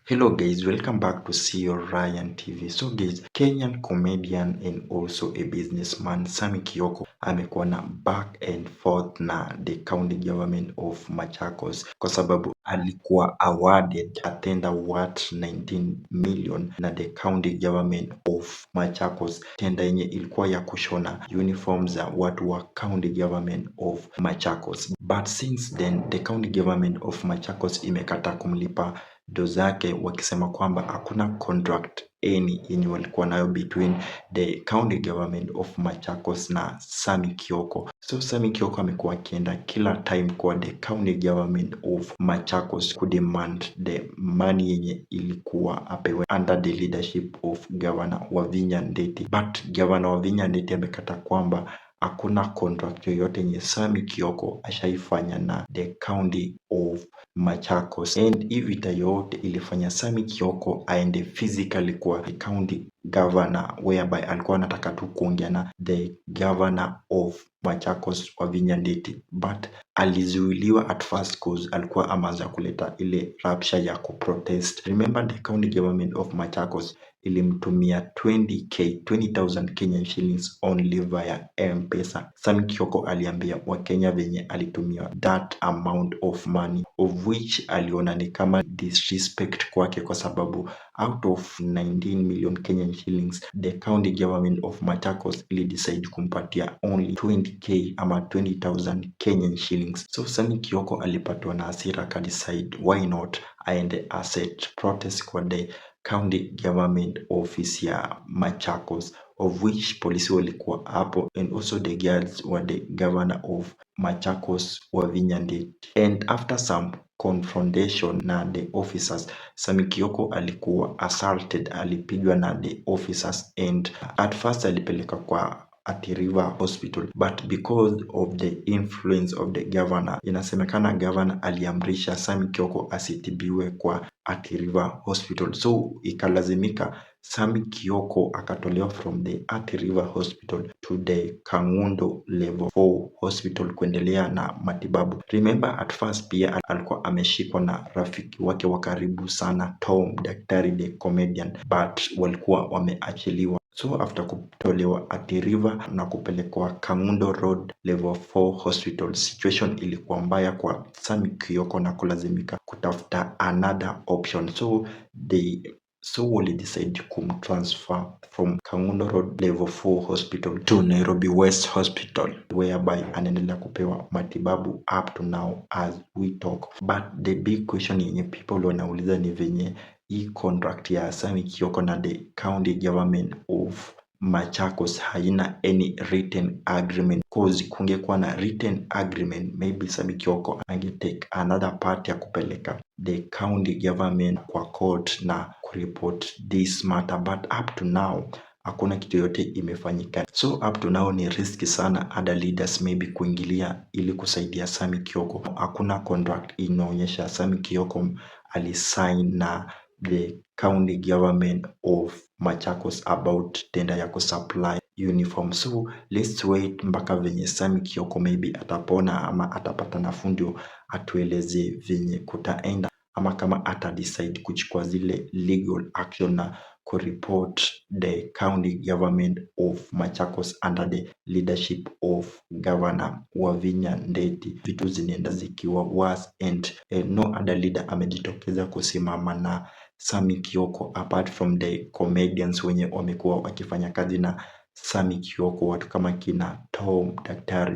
Hello guys, welcome back to CEO Ryan TV. So guys, Kenyan comedian and also a businessman Sammy Kioko amekuwa na back and forth na the county government of Machakos kwa sababu alikuwa awarded a tender worth 19 million na the county government of Machakos. Tender yenye ilikuwa ya kushona uniform za watu wa county government of Machakos. But since then, the county government of Machakos imekata kumlipa do zake wakisema kwamba hakuna contract yenye walikuwa nayo between the county government of Machakos na Sammy Kioko. So Sammy Kioko amekuwa akienda kila time kwa the county government of Machakos kudemand the money yenye ilikuwa apewe under the leadership of Governor Wavinya Ndeti, but Governor Wavinya Ndeti amekata kwamba hakuna contract yoyote yenye Sammy Kioko ashaifanya na the county of Machakos, and hii vita yote ilifanya Sammy Kioko aende physically kwa the county governor, whereby alikuwa anataka tu kuongea na the governor of Machakos Wavinya Ndeti, but alizuiliwa at first cause alikuwa ameanza kuleta ile rapsha ya kuprotest. Remember, the county government of Machakos ilimtumia 20,000 Kenyan shillings only via M-Pesa. Sammy Kioko aliambia Wakenya venye alitumia that amount of money, of which aliona ni kama disrespect kwake, kwa sababu out of 19 million Kenyan shillings the county government of Machakos ili decide kumpatia only 20k ama 20,000 Kenyan shillings. So Sammy Kioko alipatwa na hasira, kadecide why not aende asset protest kwa the county government office ya Machakos, of which polisi walikuwa hapo, and also the guards were the governor of Machakos Wavinya Ndeti. And after some confrontation na the officers, Sammy Kioko alikuwa assaulted, alipigwa na the officers, and at first alipeleka kwa Athi River Hospital, but because of the influence of the governor, inasemekana governor aliamrisha Sammy Kioko asitibiwe kwa Athi River Hospital, so ikalazimika Sammy Kioko akatolewa from the Athi River Hospital to the Kangundo Level 4 Hospital kuendelea na matibabu. Remember, at first pia alikuwa ameshikwa na rafiki wake wa karibu sana Tom, daktari the comedian, but walikuwa wameachiliwa. So after kutolewa Athi River na kupelekwa Kangundo Road Level 4 Hospital, situation ilikuwa mbaya kwa Sammy Kioko na kulazimika kutafuta another option. So wali decide kumtransfer from Kangundo Road Level 4 Hospital to Nairobi West Hospital, whereby anaendelea kupewa matibabu up to now as we talk. But the big question yenye people wanauliza ni venye hii contract ya Sammy Kioko na the county government of Machakos haina any written agreement, cause kungekuwa na written agreement maybe Sammy Kioko angetake another part ya kupeleka the county government kwa court na kureport this matter, but up to now hakuna kitu yote imefanyika. So up to now ni riski sana other leaders maybe kuingilia ili kusaidia Sammy Kioko. Hakuna contract inaonyesha Sammy Kioko alisign na the county government of Machakos about tender ya kusupply uniform. So let's wait mpaka venye Sammy Kioko maybe atapona ama atapata nafuu ndio atueleze venye kutaenda, ama kama atadecide kuchukua zile legal action na kureport the county government of Machakos under the leadership of Governor Wavinya Ndeti. Vitu zinaenda zikiwa worse, and no other leader amejitokeza kusimama na Sammy Kioko apart from the comedians wenye wamekuwa wakifanya kazi na Sammy Kioko, watu kama kina Tom, daktari